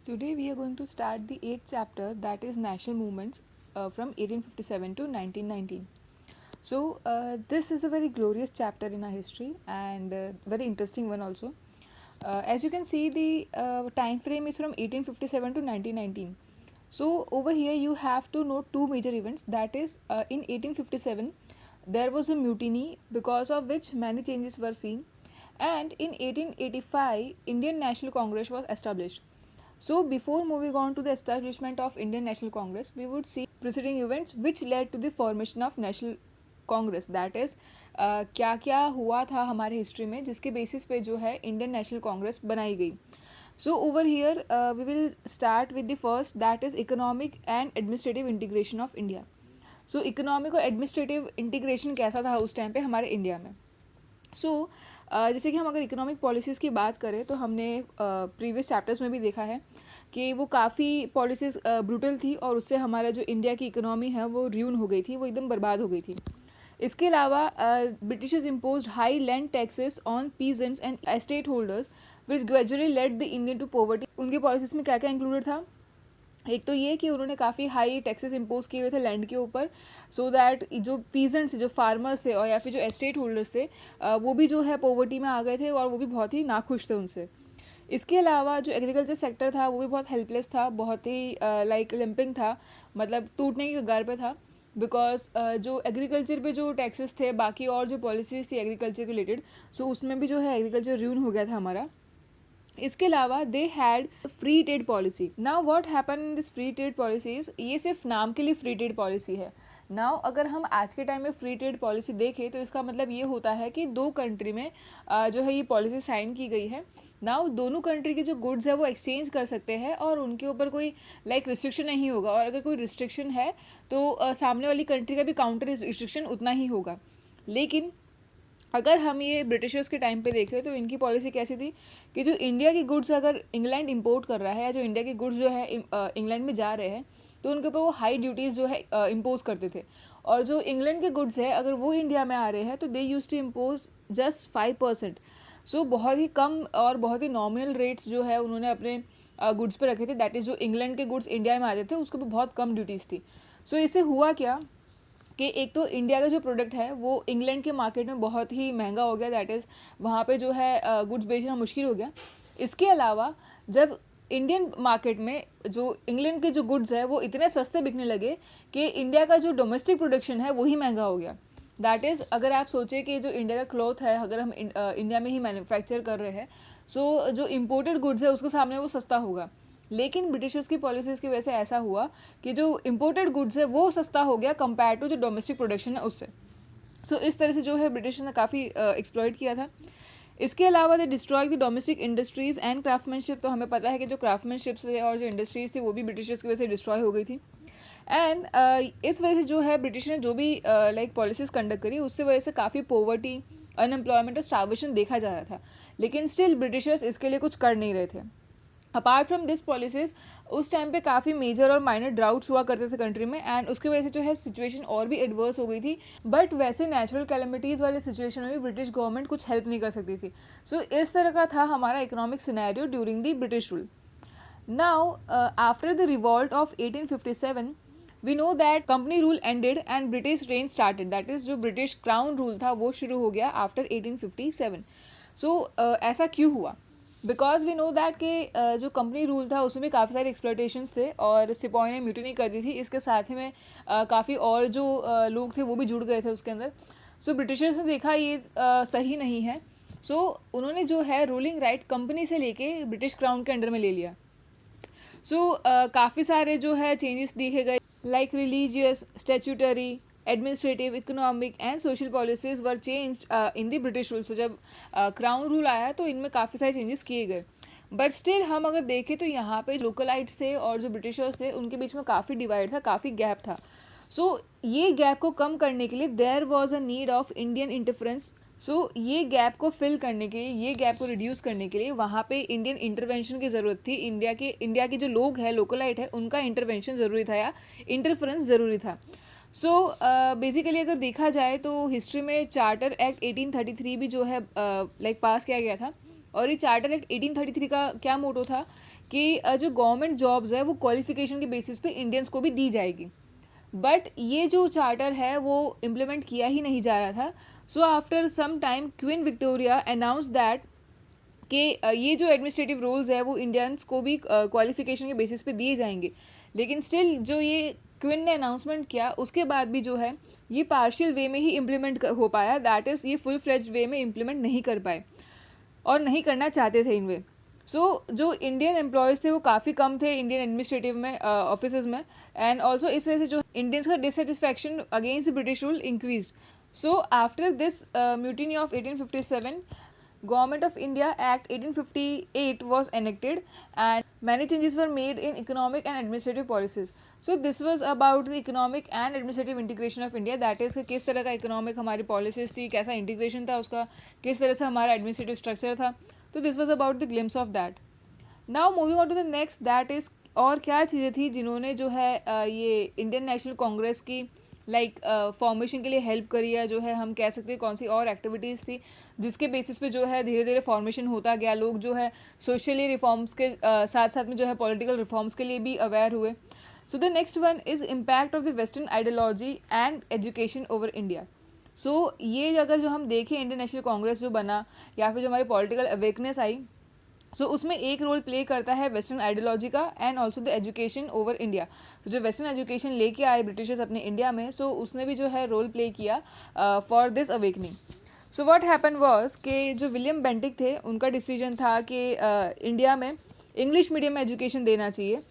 Today we are going to start the 8th chapter, that is national movements from 1857 to 1919. So this is a very glorious chapter in our history and very interesting one also. As you can see, the time frame is from 1857 to 1919. So over here you have to note two major events, that is in 1857 there was a mutiny because of which many changes were seen, and in 1885 Indian National Congress was established. So before moving on to the establishment of Indian National Congress, we would see preceding events which led to the formation of National Congress. That is क्या क्या हुआ था हमारे history में जिसके basis पे जो है इंडियन नेशनल कांग्रेस बनाई गई. So over here we will start with the first, that is economic and administrative integration of India. So economic और administrative integration कैसा था उस टाइम पे हमारे इंडिया में. सो जैसे कि हम अगर इकोनॉमिक पॉलिसीज़ की बात करें तो हमने प्रीवियस चैप्टर्स में भी देखा है कि वो काफ़ी पॉलिसीज़ ब्रूटल थी और उससे हमारा जो इंडिया की इकोनॉमी है वो र्यून हो गई थी, वो एकदम बर्बाद हो गई थी. इसके अलावा Britishers imposed high land taxes on peasants and estate holders which gradually led the Indian to poverty. उनकी पॉलिसीज़ में क्या क्या इंक्लूडेड था? एक तो ये कि उन्होंने काफ़ी हाई टैक्सेस इम्पोज किए हुए थे लैंड के ऊपर, सो दैट जो पीजेंट्स जो फार्मर्स थे और या फिर जो एस्टेट होल्डर्स थे वो भी जो है पॉवर्टी में आ गए थे और वो भी बहुत ही नाखुश थे उनसे. इसके अलावा जो एग्रीकल्चर सेक्टर था वो भी बहुत हेल्पलेस था, बहुत ही लाइक लिम्पिंग था, मतलब टूटने की कगार पे था. बिकॉज जो एग्रीकल्चर पे जो टैक्सेस थे, बाकी और जो पॉलिसीज़ थी एग्रीकल्चर के रिलेटेड, सो उसमें भी जो है एग्रीकल्चर र्यून हो गया था हमारा. इसके अलावा they had free trade policy. Now what happen in this free trade policies, ये सिर्फ नाम के लिए फ्री ट्रेड पॉलिसी है. नाउ अगर हम आज के टाइम में फ्री ट्रेड पॉलिसी देखें तो इसका मतलब ये होता है कि दो कंट्री में जो है ये पॉलिसी साइन की गई है. नाउ दोनों कंट्री के जो गुड्स है वो एक्सचेंज कर सकते हैं और उनके ऊपर कोई लाइक रिस्ट्रिक्शन नहीं होगा, और अगर कोई रिस्ट्रिक्शन है तो सामने वाली कंट्री का भी काउंटर रिस्ट्रिक्शन उतना ही होगा. लेकिन अगर हम ये ब्रिटिशर्स के टाइम पे देखें तो इनकी पॉलिसी कैसी थी कि जो इंडिया की गुड्स अगर इंग्लैंड इंपोर्ट कर रहा है या जो इंडिया के गुड्स जो है इंग्लैंड में जा रहे हैं तो उनके ऊपर वो हाई ड्यूटीज़ जो है इम्पोज करते थे. और जो इंग्लैंड के गुड्स है अगर वो इंडिया में आ रहे हैं तो दे यूज टू इम्पोज जस्ट 5%. सो बहुत ही कम और बहुत ही नॉमिनल रेट्स जो है उन्होंने अपने गुड्स पर रखे थे. दैट इज़ जो इंग्लैंड के गुड्स इंडिया में आते थे उसके ऊपर बहुत कम ड्यूटीज़ थी. सो इससे हुआ क्या कि एक तो इंडिया का जो प्रोडक्ट है वो इंग्लैंड के मार्केट में बहुत ही महंगा हो गया, दैट इज़ वहाँ पे जो है गुड्स बेचना मुश्किल हो गया. इसके अलावा जब इंडियन मार्केट में जो इंग्लैंड के जो गुड्स है वो इतने सस्ते बिकने लगे कि इंडिया का जो डोमेस्टिक प्रोडक्शन है वही महंगा हो गया. दैट इज़ अगर आप सोचें कि जो इंडिया का क्लॉथ है अगर हम इंडिया में ही मैन्युफैक्चर कर रहे हैं, सो जो इम्पोर्टेड गुड्स है उसके सामने वो सस्ता होगा. लेकिन ब्रिटिशर्स की पॉलिसीज़ की वजह से ऐसा हुआ कि जो इम्पोर्टेड गुड्स है वो सस्ता हो गया कंपेयर टू जो डोमेस्टिक प्रोडक्शन है उससे. सो इस तरह से जो है ब्रिटिश ने काफ़ी एक्सप्लॉइट किया था. इसके अलावा दे destroy the domestic industries and craftsmanship. तो हमें पता है कि जो क्राफ्टमैनशिप से और जो इंडस्ट्रीज़ थी वो भी ब्रिटिशर्स की वजह से डिस्ट्रॉय हो गई थी. एंड इस वजह से जो है ब्रिटिश ने जो भी लाइक पॉलिसीज़ कंडक्ट करी उससे वजह से काफ़ी पोवर्टी, अनएम्प्लॉयमेंट और स्टार्वेशन देखा जा रहा था. लेकिन स्टिल ब्रिटिशर्स इसके लिए कुछ कर नहीं रहे थे. अपार्ट फ्रॉम दिस पॉलिसीज़ उस टाइम पे काफ़ी मेजर और माइनर ड्राउट्स हुआ करते थे कंट्री में, एंड उसकी वजह से जो है सिचुएशन और भी एडवर्स हो गई थी. बट वैसे नेचुरल कैलेमिटीज़ वाले सिचुएशन में भी ब्रिटिश गवर्नमेंट कुछ हेल्प नहीं कर सकती थी. सो इस तरह का था हमारा economic scenario during the British rule. Now after the revolt of 1857 we know that company rule ended and British reign started. That is जो ब्रिटिश क्राउन रूल था वो शुरू हो गया आफ्टर 1857. सो ऐसा क्यों हुआ? बिकॉज वी नो दैट कि जो कंपनी रूल था उसमें भी काफ़ी सारे एक्सप्लॉयटेशंस थे और सिपाही ने म्यूटिनी कर दी थी. इसके साथ ही में काफ़ी और जो लोग थे वो भी जुड़ गए थे उसके अंदर. सो ब्रिटिशर्स ने देखा ये सही नहीं है. सो उन्होंने जो है रूलिंग राइट कंपनी से लेके ब्रिटिश क्राउन के अंडर में ले लिया. सो काफ़ी सारे जो है चेंजेस देखे गए, like religious, statutory, administrative, economic and social policies were changed in the British rule. So जब क्राउन रूल आया तो इनमें काफ़ी सारे चेंजेस किए गए. बट स्टिल हम अगर देखें तो यहाँ पे लोकलाइट्स थे और जो ब्रिटिशर्स थे उनके बीच में काफ़ी डिवाइड था, काफ़ी गैप था. सो ये गैप को कम करने के लिए there was a need of Indian interference. So ये गैप को फिल करने के लिए, ये गैप को रिड्यूस करने के लिए वहाँ पे इंडियन इंटरवेंशन की ज़रूरत थी. इंडिया के जो लोग हैं, लोकलाइट है, उनका इंटरवेंशन ज़रूरी था या इंटरफेरेंस ज़रूरी था. सो बेसिकली अगर देखा जाए तो हिस्ट्री में चार्टर एक्ट 1833 भी जो है लाइक पास किया गया था. और ये चार्टर एक्ट 1833 का क्या मोटो था कि जो गवर्नमेंट जॉब्स है वो क्वालिफिकेशन के बेसिस पे इंडियंस को भी दी जाएगी। बट ये जो चार्टर है वो इम्प्लीमेंट किया ही नहीं जा रहा था। So after some time Queen Victoria announce that कि ये जो एडमिनिस्ट्रेटिव रोल्स है वो इंडियंस को भी क्वालिफिकेशन के बेसिस पे दिए जाएंगे। लेकिन स्टिल जो ये क्वीन ने अनाउंसमेंट किया उसके बाद भी जो है ये पार्शियल वे में ही इम्प्लीमेंट हो पाया, दैट इज़ ये फुल फ्लेज वे में इम्प्लीमेंट नहीं कर पाए और नहीं करना चाहते थे इन वे। सो जो इंडियन एम्प्लॉयज़ थे वो काफ़ी कम थे इंडियन एडमिनिस्ट्रेटिव में ऑफिस में, एंड ऑल्सो इस वजह से जो इंडियंस का dissatisfaction against British rule increase. So after this mutiny of 1857, Government of India Act 1858 was enacted and many changes were made in economic and administrative policies. So this was about the economic and administrative integration of India, that is कि किस तरह का economic हमारी policies थी, कैसा integration था उसका, किस तरह से हमारा administrative structure था. तो this was about the glimpse of that. Now moving on to the next, that is और क्या चीज़ें थी जिन्होंने जो है ये इंडियन नेशनल कांग्रेस की फॉर्मेशन के लिए हेल्प करी है, जो है हम कह सकते हैं कौन सी और एक्टिविटीज़ थी जिसके बेसिस पे जो है धीरे धीरे फॉर्मेशन होता गया, लोग जो है सोशली रिफॉर्म्स के साथ साथ में जो है पॉलिटिकल रिफॉर्म्स के लिए भी अवेयर हुए. So the next one is impact of the western ideology and education over India. So ये अगर जो हम देखें इंडियन नेशनल कांग्रेस जो बना या फिर जो हमारी पॉलिटिकल अवेकनेस आई, सो उसमें एक रोल प्ले करता है वेस्टर्न आइडियोलॉजी का and also the education over India. तो जो वेस्टर्न एजुकेशन लेके आए ब्रिटिशर्स अपने इंडिया में, सो उसने भी जो है रोल प्ले किया for this awakening. So what happen was कि जो विलियम बेंटिक थे उनका डिसीजन था कि इंडिया में इंग्लिश मीडियम में एजुकेशन देना चाहिए,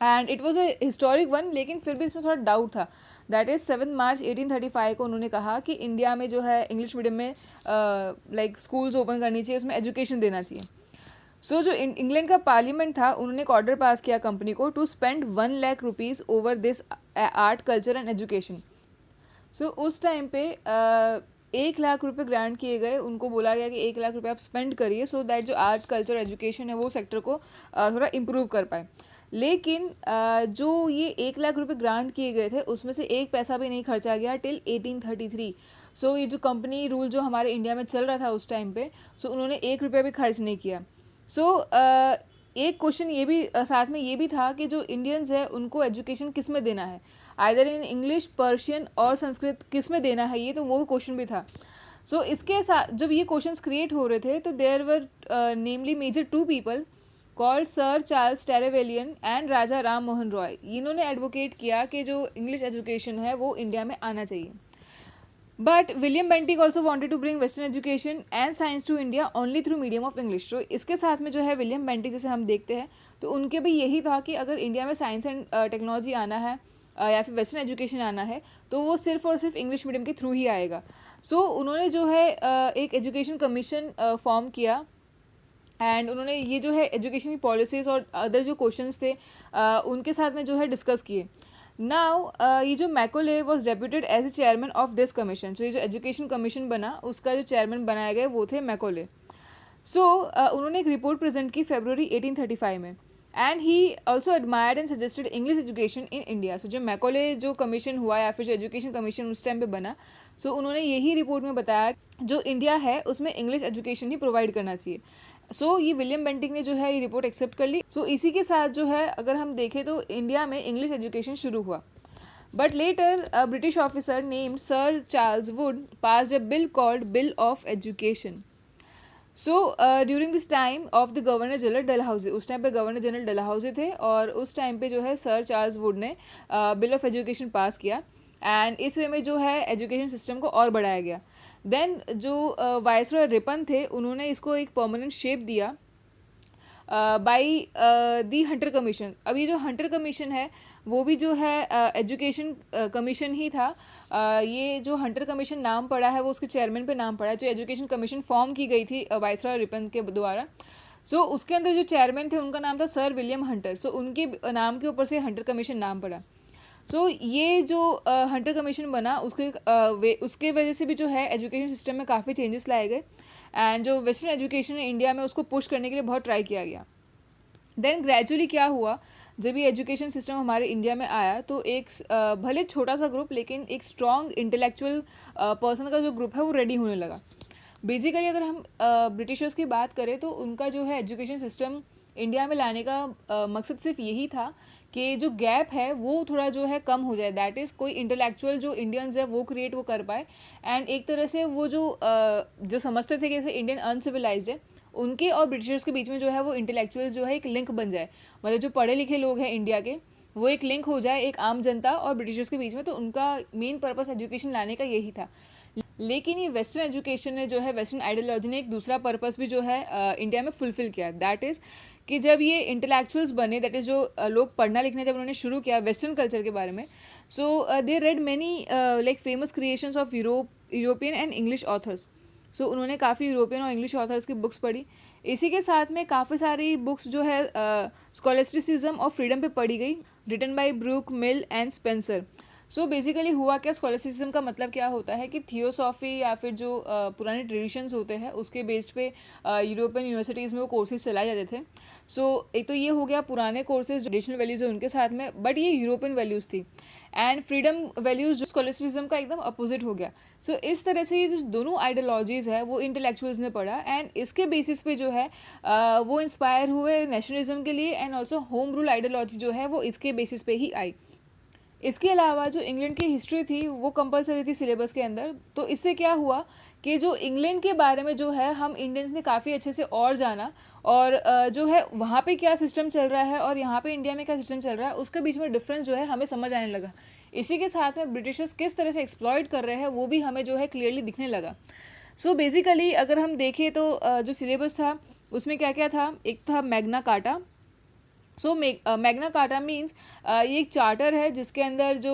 and it was a historic one. लेकिन फिर भी इसमें थोड़ा डाउट था. दैट इज़ 7 मार्च 1835 को उन्होंने कहा कि इंडिया में जो है इंग्लिश मीडियम में लाइक स्कूल्स ओपन करनी चाहिए, उसमें एजुकेशन देना चाहिए. सो जो इंग्लैंड का पार्लियामेंट था उन्होंने एक ऑर्डर पास किया कंपनी को to spend 1 lakh rupees over this art culture and education. So उस टाइम पे 1 लाख रुपए ग्रांट किए गए, उनको बोला गया कि 1 लाख रुपए आप स्पेंड करिए सो दैट जो आर्ट कल्चर एजुकेशन है वो सेक्टर को थोड़ा इम्प्रूव कर पाए. लेकिन जो ये 1 लाख रुपए ग्रांट किए गए थे उसमें से एक पैसा भी नहीं खर्चा गया टिल 1833. सो ये जो कंपनी रूल जो हमारे इंडिया में चल रहा था उस टाइम पे, सो उन्होंने 1 रुपया भी खर्च नहीं किया. सो एक क्वेश्चन ये भी साथ में ये भी था कि जो इंडियंस है उनको एजुकेशन किस में देना है, आइदर इन इंग्लिश, पर्शियन और संस्कृत, किस में देना है ये, तो वो क्वेश्चन भी था. सो इसके साथ जब ये क्वेश्चंस क्रिएट हो रहे थे तो there were namely major 2 people called sir Charles Trevelyan and Raja Ram Mohan Roy. इन्होंने एडवोकेट किया कि जो इंग्लिश एजुकेशन है वो इंडिया में आना चाहिए. But William Bentinck also wanted to bring western education and science to India only through medium of English. तो इसके साथ में जो है विलियम बेंटिक जैसे हम देखते हैं तो उनके भी यही था कि अगर इंडिया में साइंस एंड टेक्नोलॉजी आना है या फिर वेस्टर्न एजुकेशन आना है तो वो सिर्फ और सिर्फ इंग्लिश मीडियम के थ्रू ही आएगा. सो उन्होंने जो है एक एजुकेशन कमीशन फॉर्म किया एंड उन्होंने ये जो है एजुकेशन की पॉलिसीज़ और अदर जो क्वेश्चंस थे उनके साथ में जो है डिस्कस किए. नाउ ये जो Macaulay was deputed as a chairman of this commission. So ये जो एजुकेशन कमीशन बना उसका जो चेयरमैन बनाए गए वो थे मैकोले. सो उन्होंने एक रिपोर्ट प्रेजेंट की फरवरी 1835 में, and he also admired and suggested English education in India. So जो मैकोले जो कमीशन हुआ या फिर जो एजुकेशन कमीशन उस टाइम पे बना, सो उन्होंने यही रिपोर्ट में बताया जो इंडिया है उसमें इंग्लिश एजुकेशन ही प्रोवाइड करना चाहिए. सो ये विलियम बेंटिक ने जो है ये रिपोर्ट एक्सेप्ट कर ली. सो इसी के साथ जो है अगर हम देखें तो इंडिया में इंग्लिश एजुकेशन शुरू हुआ. But later a British officer named sir Charles Wood passed a bill called bill of education. So during this time of the governor general Dalhousie, उस टाइम पे गवर्नर जनरल डलहौजी थे और उस टाइम पे जो है सर चार्ल्स वुड ने bill of education पास किया एंड इस वे में जो है एजुकेशन सिस्टम को और बढ़ाया गया. देन जो वायसरॉय रिपन थे उन्होंने इसको एक परमानेंट शेप दिया बाई दी हंटर कमीशन. अब ये जो हंटर कमीशन है वो भी जो है एजुकेशन कमीशन ही था. ये जो हंटर कमीशन नाम पड़ा है वो उसके चेयरमैन पे नाम पड़ा है. जो एजुकेशन कमीशन फॉर्म की गई थी वायसरॉय रिपन के द्वारा, सो उसके अंदर जो चेयरमैन थे उनका नाम था सर विलियम हंटर. सो उनके नाम के ऊपर से हंटर कमीशन नाम पड़ा. सो ये जो हंटर कमीशन बना उसके वजह से भी जो है एजुकेशन सिस्टम में काफ़ी चेंजेस लाए गए एंड जो वेस्टर्न एजुकेशन है इंडिया में उसको पुश करने के लिए बहुत ट्राई किया गया. देन ग्रेजुअली क्या हुआ, जब ये एजुकेशन सिस्टम हमारे इंडिया में आया तो एक भले छोटा सा ग्रुप लेकिन एक स्ट्रॉन्ग इंटेलेक्चुअल पर्सन का जो ग्रुप है वो रेडी होने लगा. बेसिकली अगर हम ब्रिटिशर्स की बात करें तो उनका जो है एजुकेशन सिस्टम इंडिया में लाने का मकसद सिर्फ यही था कि जो गैप है वो थोड़ा जो है कम हो जाए, दैट इज़ कोई इंटेलेक्चुअल जो इंडियंस है वो क्रिएट वो कर पाए। एंड एक तरह से वो जो समझते थे कि जैसे इंडियन अनसिविलाइज्ड है, उनके और ब्रिटिशर्स के बीच में जो है वो इंटेलेक्चुअल जो है एक लिंक बन जाए, मतलब जो पढ़े लिखे लोग हैं इंडिया के वो एक लिंक हो जाए एक आम जनता और ब्रिटिशर्स के बीच में। तो उनका मेन पर्पस एजुकेशन लाने का यही था। लेकिन ये वेस्टर्न एजुकेशन ने जो है, वेस्टर्न आइडियोलॉजी ने एक दूसरा पर्पस भी जो है इंडिया में फुलफिल किया, दैट इज़ कि जब ये इंटेलेक्चुअल्स बने, दैट इज़ जो लोग पढ़ना लिखना जब उन्होंने शुरू किया वेस्टर्न कल्चर के बारे में, so they read many like famous creations of European and English authors. So उन्होंने काफ़ी यूरोपियन और इंग्लिश ऑथर्स की बुक्स पढ़ी। इसी के साथ में काफ़ी सारी बुक्स जो है स्कॉलस्टिसिज्म और फ्रीडम पे पढ़ी गई, written by Brook, Mill and Spencer. So basically हुआ क्या, स्कॉलस्टिसिज्म का मतलब क्या होता है कि थियोसॉफी या फिर जो पुराने ट्रेडिशंस होते हैं उसके बेस्ड पे यूरोपियन यूनिवर्सिटीज़ में वो कोर्सेज चलाए जाते थे। सो एक तो ये हो गया पुराने कोर्सेज, ट्रेडिशनल वैल्यूज़ है उनके साथ में, बट ये यूरोपियन वैल्यूज़ थी। एंड फ्रीडम वैल्यूज़ जो स्कॉलस्टिसिज्म का एकदम अपोजिट हो गया। सो इस तरह से ये जो दोनों आइडियोलॉजीज़ है वो इंटेलेक्चुअल्स ने पढ़ा, एंड इसके बेसिस पे जो है वो इंस्पायर हुए नेशनलिज्म के लिए, and also home rule ideology जो है वो इसके बेसिस पे ही आई। इसके अलावा जो इंग्लैंड की हिस्ट्री थी वो कंपलसरी थी सिलेबस के अंदर। तो इससे क्या हुआ कि जो इंग्लैंड के बारे में जो है हम इंडियंस ने काफ़ी अच्छे से और जाना, और जो है वहाँ पे क्या सिस्टम चल रहा है और यहाँ पे इंडिया में क्या सिस्टम चल रहा है उसके बीच में डिफरेंस जो है हमें समझ आने लगा। इसी के साथ में ब्रिटिशर्स किस तरह से एक्सप्लॉयट कर रहे हैं वो भी हमें जो है क्लियरली दिखने लगा। सो बेसिकली अगर हम देखें तो जो सिलेबस था उसमें क्या क्या था, एक था मैग्ना कार्टा। सो मैग्ना कार्टा मीन्स ये एक चार्टर है जिसके अंदर जो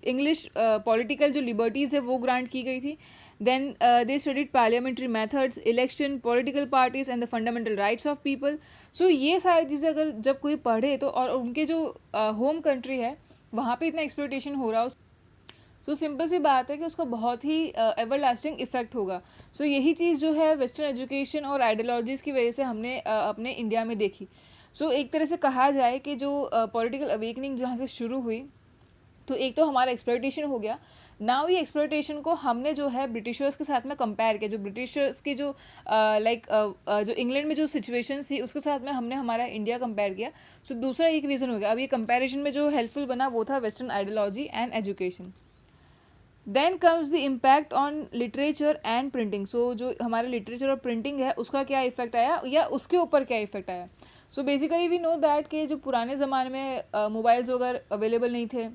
इंग्लिश पॉलिटिकल जो लिबर्टीज़ है वो ग्रांट की गई थी। Then they studied parliamentary methods, election, political parties and the fundamental rights of people. So ये सारी चीज़ें अगर जब कोई पढ़े तो, और उनके जो होम कंट्री है वहाँ पे इतना एक्सप्लोइटेशन हो रहा हो, सो सिंपल सी बात है कि उसका बहुत ही एवर लास्टिंग इफेक्ट होगा। सो यही चीज़ जो है वेस्टर्न एजुकेशन और आइडियोलॉजीज़ की वजह से हमने अपने इंडिया में देखी। सो एक तरह से कहा जाए कि जो पॉलिटिकल अवेकनिंग जहाँ से शुरू हुई, तो एक तो हमारा एक्सप्लॉयटेशन हो गया। नाउ ये एक्सप्लॉयटेशन को हमने जो है ब्रिटिशर्स के साथ में कंपेयर किया, जो ब्रिटिशर्स की जो जो इंग्लैंड में जो सिचुएशंस थी उसके साथ में हमने हमारा इंडिया कंपेयर किया। सो दूसरा एक रीज़न हो गया। अब ये कंपैरिजन में जो हेल्पफुल बना वो था western ideology and education. Then comes the impact on literature and printing. So जो हमारा लिटरेचर और प्रिंटिंग है उसका क्या इफेक्ट आया या उसके ऊपर क्या इफेक्ट आया। So basically we know that कि जो पुराने ज़माने में मोबाइल्स वगैरह अवेलेबल नहीं थे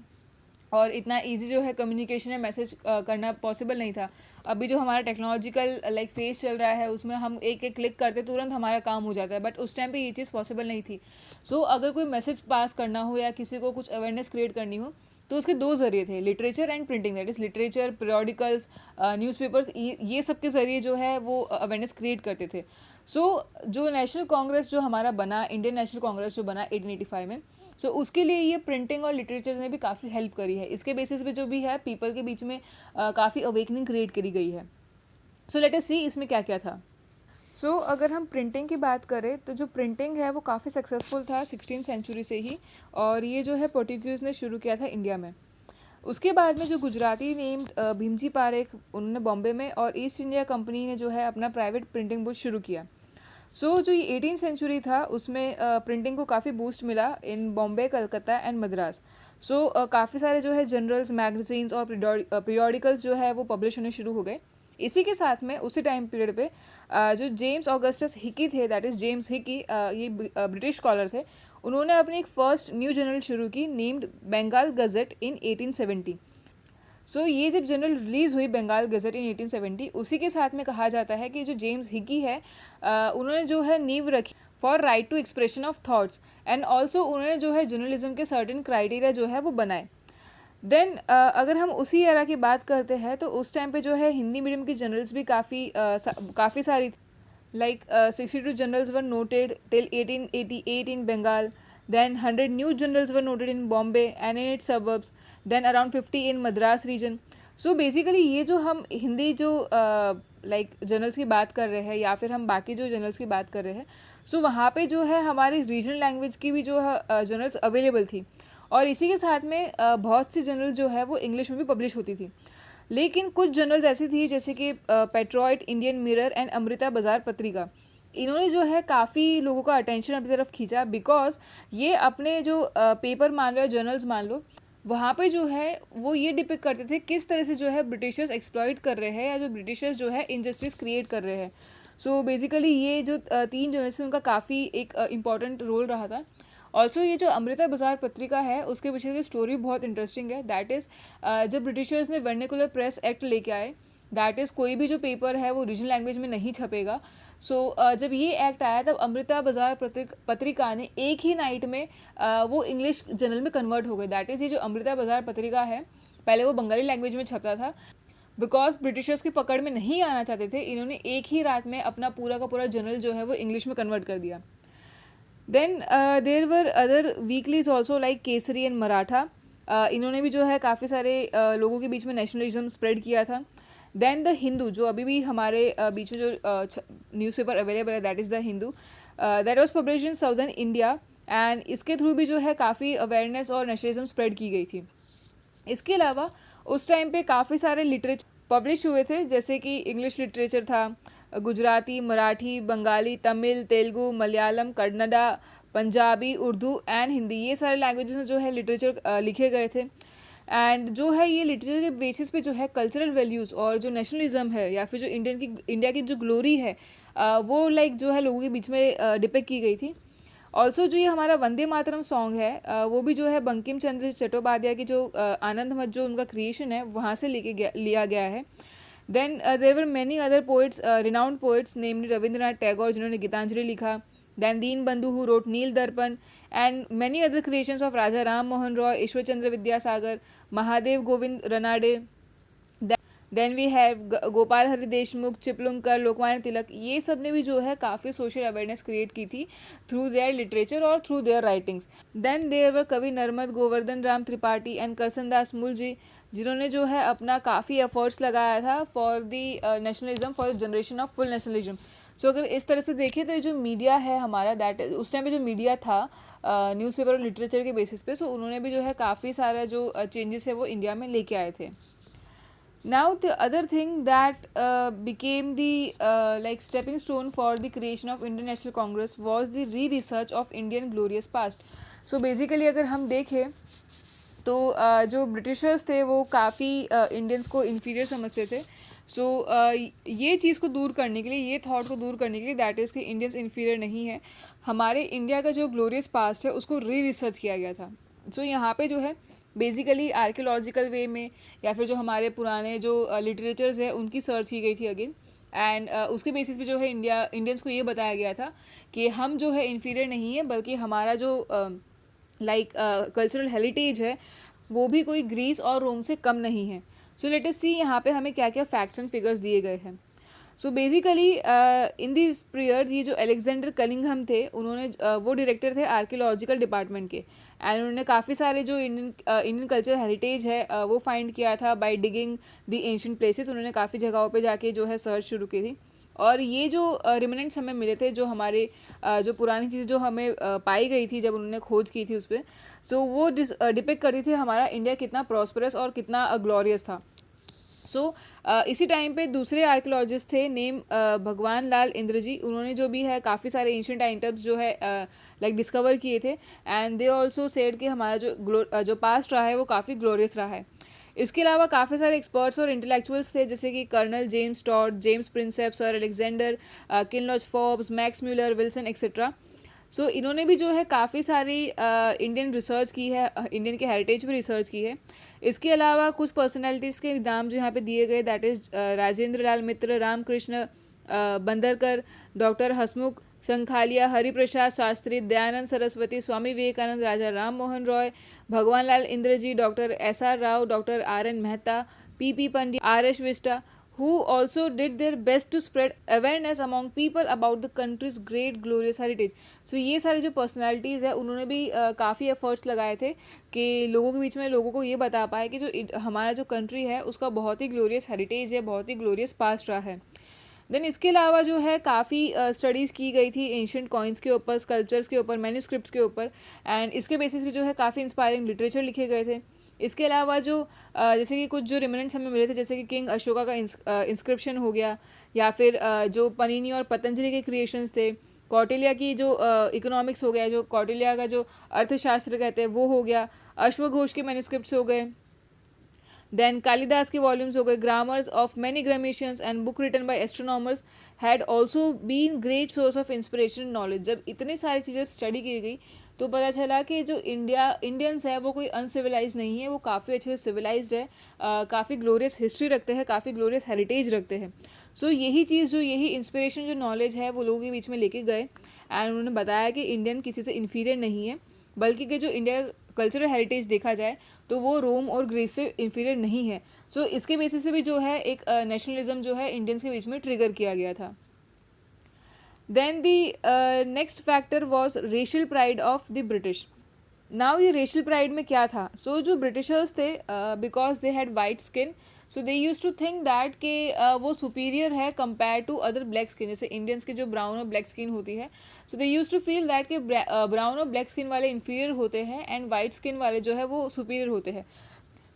और इतना इजी जो है कम्युनिकेशन या मैसेज करना पॉसिबल नहीं था। अभी जो हमारा टेक्नोलॉजिकल लाइक फेज चल रहा है उसमें हम एक एक क्लिक करते तुरंत हमारा काम हो जाता है, बट उस टाइम पे ये चीज़ पॉसिबल नहीं थी। सो अगर कोई मैसेज पास करना हो या किसी को कुछ अवेयरनेस क्रिएट करनी हो तो उसके दो ज़रिए थे, literature and printing, that is literature, periodicals, newspapers, ये सब के ज़रिए जो है वो अवेयरनेस क्रिएट करते थे। सो जो नेशनल कांग्रेस जो हमारा बना, इंडियन नेशनल कांग्रेस जो बना 1885 में, सो उसके लिए ये प्रिंटिंग और लिटरेचर ने भी काफ़ी हेल्प करी है। इसके बेसिस पे जो भी है पीपल के बीच में काफ़ी अवेकनिंग क्रिएट करी गई है। सो लेट अस सी इसमें क्या क्या था। सो अगर हम प्रिंटिंग की बात करें तो जो प्रिंटिंग है वो काफ़ी सक्सेसफुल था 16th सेंचुरी से ही, और ये जो है पोर्टुगीज़ ने शुरू किया था इंडिया में। उसके बाद में जो गुजराती नेम्ड भीमजी पारेख, उन्होंने बॉम्बे में, और ईस्ट इंडिया कंपनी ने जो है अपना प्राइवेट प्रिंटिंग बुक शुरू किया। सो जो ये 18th सेंचुरी था उसमें प्रिंटिंग को काफ़ी बूस्ट मिला इन बॉम्बे, कलकत्ता एंड मद्रास। सो काफ़ी सारे जो है जनरल्स, मैगजीन्स और पीरियोडिकल्स जो है वो पब्लिश होने शुरू हो गए। इसी के साथ में उसी टाइम पीरियड पे जो जेम्स ऑगस्टस हिकी थे, दैट इज़ जेम्स हिकी, ये ब्रिटिश स्कॉलर थे, उन्होंने अपनी एक फर्स्ट न्यू जर्नल शुरू की नेम्ड बंगाल गज़ेट इन 1870। सो ये जब जर्नल रिलीज़ हुई बंगाल गज़ेट इन 1870, उसी के साथ में कहा जाता है कि जो जेम्स हिकी है उन्होंने जो है नींव रखी for right to expression of thoughts, and also उन्होंने जो है जर्नलिज्म के सर्टेन क्राइटेरिया जो है वो बनाए। देन अगर हम उसी एरा की बात करते हैं तो उस टाइम पे जो है हिंदी मीडियम की जर्नल्स भी काफ़ी सारी, like 62 journals were noted till 1888 in Bengal, then 100 new journals were noted in Bombay and in its suburbs, then around 50 in Madras region. So basically ये जो हम हिंदी जो लाइक जर्नल्स की बात कर रहे हैं या फिर हम बाकी जो जर्नल्स की बात कर रहे हैं, सो वहाँ पे जो है हमारी रीजनल लैंग्वेज की भी जो है जर्नल्स अवेलेबल थी, और इसी के साथ में बहुत सी जर्नल जो है वो इंग्लिश में भी पब्लिश होती थी। लेकिन कुछ जर्नल्स ऐसी थी जैसे कि पेट्रॉइट, इंडियन मिरर एंड अमृता बाजार पत्रिका, इन्होंने जो है काफ़ी लोगों का अटेंशन अपनी तरफ खींचा, बिकॉज ये अपने जो पेपर मान लो या जर्नल्स मान लो, वहाँ पे जो है वो ये डिपिक्ट करते थे किस तरह से जो है ब्रिटिशर्स एक्सप्लॉइट कर रहे हैं या जो ब्रिटिशर्स जो है इनजस्टिस क्रिएट कर रहे हैं. सो बेसिकली ये जो 3 जर्नलिस्ट उनका काफ़ी एक इम्पॉर्टेंट रोल रहा था. ऑल्सो ये जो अमृता बाजार पत्रिका है उसके पीछे की स्टोरी बहुत इंटरेस्टिंग है. दैट इज़ जब ब्रिटिशर्स ने वर्निकुलर प्रेस एक्ट लेके आए, दैट इज़ कोई भी जो पेपर है वो रीजनल लैंग्वेज में नहीं छपेगा. सो जब ये एक्ट आया तब अमृता बाजार पत्रिका ने एक ही नाइट में वो इंग्लिश जर्नल में कन्वर्ट हो गए. दैट इज़ ये जो अमृता बाजार पत्रिका है पहले वो बंगाली लैंग्वेज में छपता था. बिकॉज ब्रिटिशर्स की पकड़ में नहीं आना चाहते थे, इन्होंने एक ही रात में अपना पूरा का पूरा जर्नल जो है वो इंग्लिश में कन्वर्ट कर दिया. Then there were other weeklies also like Kesari and Maratha. इन्होंने भी जो है काफ़ी सारे लोगों के बीच में नेशनलिज्म स्प्रेड किया था. देन द हिंदू, जो अभी भी हमारे बीच में जो न्यूज़पेपर अवेलेबल है, that is the Hindu. That was publish in southern India and इसके थ्रू भी जो है काफ़ी अवेयरनेस और नेशनलिज्म स्प्रेड की गई थी. इसके अलावा उस टाइम पे काफ़ी सारे लिटरेचर पब्लिश हुए थे, जैसे कि इंग्लिश लिटरेचर था, गुजराती, मराठी, बंगाली, तमिल, तेलुगु, मलयालम, कन्नड़ा, पंजाबी, उर्दू एंड हिंदी. ये सारे लैंग्वेजेस में जो है लिटरेचर लिखे गए थे. एंड जो है ये लिटरेचर के बेसिस पे जो है कल्चरल वैल्यूज़ और जो नेशनलिज्म है या फिर जो इंडिया की जो ग्लोरी है वो लाइक जो है लोगों के बीच में डिपिक्ट की गई थी. ऑल्सो जो ये हमारा वंदे मातरम सॉन्ग है वो भी जो है बंकिम चंद्र चट्टोपाध्याय की जो आनंद मठ जो उनका क्रिएशन है वहाँ से लिया गया है. Then there were many other poets, renowned poets, namely Rabindranath Tagore जिन्होंने गीतांजलि लिखा. देन दीन बंधु who wrote Neel Darpan and many other creations of Raja Ram Mohan Roy, Ishwar Chandra Vidyasagar, Mahadev Govind Ranade. Then we have Gopal Hari Deshmukh, Chiplunkar, Lokmanya Tilak. ये सब ने भी जो है काफ़ी सोशल अवेयरनेस क्रिएट की थी थ्रू देयर लिटरेचर और through their writings. Then there were कवि Narmad, Govardhan Ram Tripathi and Karsandas Mulji, जिन्होंने जो है अपना काफ़ी एफर्ट्स लगाया था for the nationalism, for generation of full nationalism. So अगर इस तरह से देखें तो जो मीडिया है हमारा, दैट उस टाइम पे जो मीडिया था न्यूज़पेपर और लिटरेचर के बेसिस पे, सो उन्होंने भी जो है काफ़ी सारा जो चेंजेस है वो इंडिया में लेके आए थे. Now the other thing that became the like stepping stone for the creation of Indian National Congress was the re-research of Indian glorious past. So basically अगर हम देखें तो जो ब्रिटिशर्स थे वो काफ़ी इंडियंस को इन्फीरियर समझते थे. सो ये चीज़ को दूर करने के लिए, ये थॉट को दूर करने के लिए, दैट इज़ कि इंडियंस इन्फीरियर नहीं है, हमारे इंडिया का जो ग्लोरियस पास्ट है उसको रिसर्च किया गया था. सो यहाँ पे जो है बेसिकली आर्कियोलॉजिकल वे में या फिर जो हमारे पुराने जो लिटरेचर्स है उनकी सर्च की गई थी अगेन. एंड उसके बेसिस पे जो है इंडियंस को ये बताया गया था कि हम जो है इन्फीरियर नहीं है, बल्कि हमारा जो लाइक कल्चरल हेरिटेज है वो भी कोई ग्रीस और रोम से कम नहीं है. सो लेट अस सी यहाँ पे हमें क्या क्या फैक्ट्स एंड फिगर्स दिए गए हैं. So basically in this period ये जो अलेक्जेंडर कनिंघम थे, उन्होंने वो डायरेक्टर थे आर्कियोलॉजिकल डिपार्टमेंट के, एंड उन्होंने काफ़ी सारे जो इंडियन कल्चर हेरिटेज है वो फाइंड किया था by digging the ancient places. उन्होंने काफ़ी जगहों पे जाके जो है सर्च शुरू की थी, और ये जो रिमेनेंट्स हमें मिले थे, जो हमारे जो पुरानी चीज़ जो हमें पाई गई थी जब उन्होंने खोज की थी उस पर, सो वो डिपिक्ट करती थी हमारा इंडिया कितना प्रॉस्परस और कितना ग्लोरियस था. सो इसी टाइम पे दूसरे आर्कियोलॉजिस्ट थे नेम भगवान लाल इंद्र जी. उन्होंने जो भी है काफ़ी सारे एंशिएंट आइटम्स जो है लाइक डिस्कवर किए थे, एंड दे ऑल्सो सेड कि हमारा जो पास्ट रहा है वो काफ़ी ग्लोरियस रहा है. इसके अलावा काफ़ी सारे एक्सपर्ट्स और इंटेलेक्चुअल्स थे, जैसे कि colonel James Tod, James Prinsep, sir Alexander, Kinloch Forbes, Max Muller, Wilson etcetera. So इन्होंने भी जो है काफ़ी सारी इंडियन रिसर्च की है, इंडियन के हेरिटेज पर रिसर्च की है. इसके अलावा कुछ पर्सनालिटीज़ के नाम जो यहाँ पे दिए गए, that is Rajendra Lal Mitra, Ramakrishna Bhandarkar, doctor Hasmukh Sankalia, Hariprasad Shastri, Dayanand Saraswati, Swami Vivekananda, Raja Ram Mohan Roy, Bhagwan Lal Indra ji, doctor SR Rao, doctor RN Mehta, PP Pandit, RS विस्टा, who also did their best to spread awareness among people about the country's great glorious heritage. So ये सारे जो पर्सनालिटीज़ है उन्होंने भी काफ़ी एफर्ट्स लगाए थे कि लोगों के बीच में लोगों को ये बता पाए कि जो हमारा जो कंट्री है उसका बहुत ही ग्लोरियस हेरिटेज है, बहुत ही ग्लोरियस पास्ट रहा है. देन इसके अलावा जो है काफ़ी स्टडीज़ की गई थी एंशंट कॉइन्स के ऊपर, स्कल्पचर्स के ऊपर, मैन्यूस्क्रिप्ट्स के ऊपर, एंड इसके बेसिस पे जो है काफ़ी इंस्पायरिंग लिटरेचर लिखे गए थे। इसके अलावा जो जैसे कि कुछ जो रिमेनेंट्स हमें मिले थे, जैसे कि किंग अशोका का इंस्क्रिप्शन हो गया, या फिर जो पनीनी और पतंजलि के क्रिएशंस थे, कौटिल्य की जो इकोनॉमिक्स हो गया, जो कौटिल्य का जो अर्थशास्त्र कहते हैं वो हो गया, अश्वघोष के मैन्यूस्क्रिप्ट्स हो गए, देन कालिदास के वॉल्यूम्स हो गए, grammars of many grammarians and book written by astronomers had also been great source of inspiration knowledge. जब इतनी सारी चीज़ें स्टडी की गई तो पता चला कि जो इंडियंस है वो कोई अनसिविलाइज नहीं है, वो काफ़ी अच्छे से सिविलाइज्ड है, काफ़ी ग्लोरियस हिस्ट्री रखते हैं, काफ़ी ग्लोरियस हेरिटेज रखते हैं। सो यही चीज़ जो यही इंस्पिरेशन जो नॉलेज है वो लोगों के बीच में लेके गए, एंड उन्होंने बताया कि इंडियन किसी से इन्फीरियर नहीं है, बल्कि कि जो इंडिया कल्चरल हेरिटेज देखा जाए तो वो रोम और ग्रीस से इन्फीरियर नहीं है। सो इसके बेसिस पे भी जो है एक नेशनलिज्म जो है इंडियंस के बीच में ट्रिगर किया गया था। Then the next factor was racial pride of the British. Now ये रेशियल प्राइड में क्या था? सो जो ब्रिटिशर्स थे, because they had white skin, so they use to think that कि वो सुपीरियर है compare to other black skin, जैसे इंडियंस की जो ब्राउन और ब्लैक स्किन होती है। So they use to feel that कि ब्राउन और ब्लैक स्किन वाले इन्फीरियर होते हैं एंड वाइट स्किन वाले जो है वो सुपीरियर होते हैं।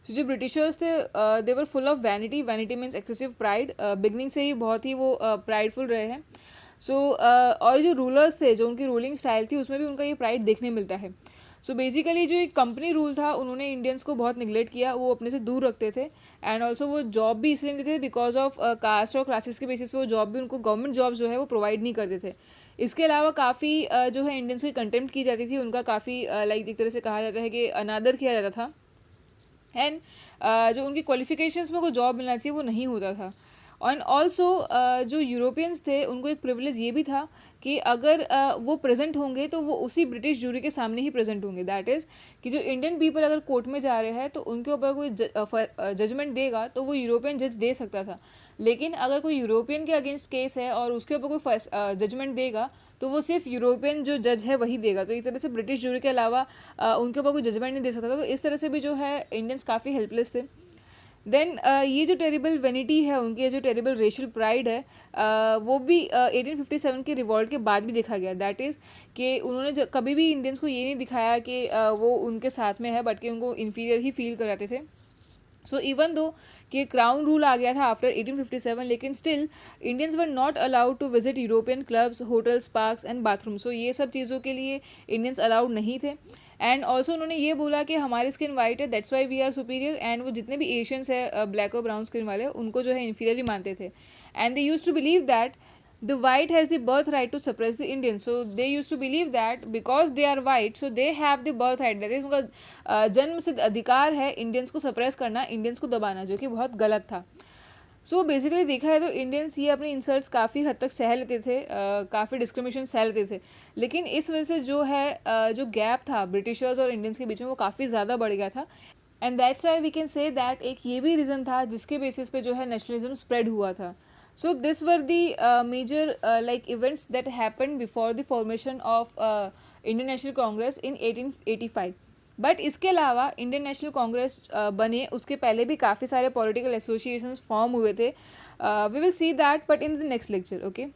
सो जो ब्रिटिशर्स थे they were full of vanity, vanity means excessive pride, beginning से ही बहुत ही वो प्राइडफुल रहे हैं। सो और जो रूलर्स थे, जो उनकी रूलिंग स्टाइल थी, उसमें भी उनका ये प्राइड देखने मिलता है। सो बेसिकली जो एक कंपनी रूल था, उन्होंने इंडियंस को बहुत निगलेक्ट किया, वो अपने से दूर रखते थे, एंड ऑल्सो वो जॉब भी इसलिए नहीं देते थे बिकॉज ऑफ कास्ट और क्लासेस के बेसिस पे वो जॉब भी उनको गवर्नमेंट जॉब जो है वो प्रोवाइड नहीं करते थे। इसके अलावा काफ़ी जो है इंडियंस की कंटेम्प्ट की जाती थी, उनका काफ़ी लाइक एक तरह से कहा जाता है कि अनादर किया जाता था, एंड जो उनकी क्वालिफिकेशंस में को जॉब मिलना चाहिए वो नहीं होता था। एंड ऑल्सो जो यूरोपियंस थे उनको एक प्रिविलेज ये भी था कि अगर वो प्रेजेंट होंगे तो वो उसी ब्रिटिश जूरी के सामने ही प्रेजेंट होंगे। दैट इज़ कि जो इंडियन पीपल अगर कोर्ट में जा रहे हैं तो उनके ऊपर कोई जजमेंट देगा तो वो यूरोपियन जज दे सकता था, लेकिन अगर कोई यूरोपियन के अगेंस्ट केस है और उसके ऊपर कोई जजमेंट देगा तो वो सिर्फ यूरोपियन जो जज है वही देगा। तो एक तरह से ब्रिटिश जूरी के अलावा उनके ऊपर कोई जजमेंट नहीं दे सकता था। तो इस तरह से भी जो है इंडियंस काफ़ी हेल्पलेस थे। देन ये जो टेरिबल वेनिटी है उनकी, जो टेरिबल रेशियल प्राइड है, वो भी 1857 के रिवॉल्ट के बाद भी देखा गया। दैट इज़ कि उन्होंने कभी भी इंडियंस को ये नहीं दिखाया कि वो उनके साथ में है, बट कि उनको इन्फीरियर ही फील कराते थे। सो इवन दो कि क्राउन रूल आ गया था आफ्टर 1857, लेकिन still Indians were not allowed to visit European clubs, hotels, parks and bathroom. So ये सब चीज़ों के लिए इंडियंस अलाउड नहीं थे। एंड ऑल्सो उन्होंने ये बोला कि हमारी स्किन वाइट है, that's why we are superior, and वो जितने भी एशियंस है ब्लैक और ब्राउन स्किन वाले उनको जो है इन्फीरियर ही मानते थे। And they use to believe that the white has the birthright to suppress the Indians. So they used to believe that because they are white, so they have the birthright, that is उनका जन्म सिद्ध अधिकार है Indians को suppress करना, Indians को दबाना, जो कि बहुत गलत था। सो बेसिकली देखा है तो इंडियंस ये अपनी इंसल्ट्स काफ़ी हद तक सह लेते थे, काफ़ी डिस्क्रिमिनेशन सह लेते थे, लेकिन इस वजह से जो है जो गैप था ब्रिटिशर्स और इंडियंस के बीच में वो काफ़ी ज़्यादा बढ़ गया था। And that's why we can say that एक ये भी रीज़न था जिसके बेसिस पे जो है नेशनलिज्म स्प्रेड हुआ था। So this were the major like events that happened before the formation of Indian National Congress in 1885. But इसके अलावा इंडियन नेशनल कांग्रेस बने उसके पहले भी काफ़ी सारे पॉलिटिकल एसोसिएशंस फॉर्म हुए थे। We will see that but in the next lecture. Okay.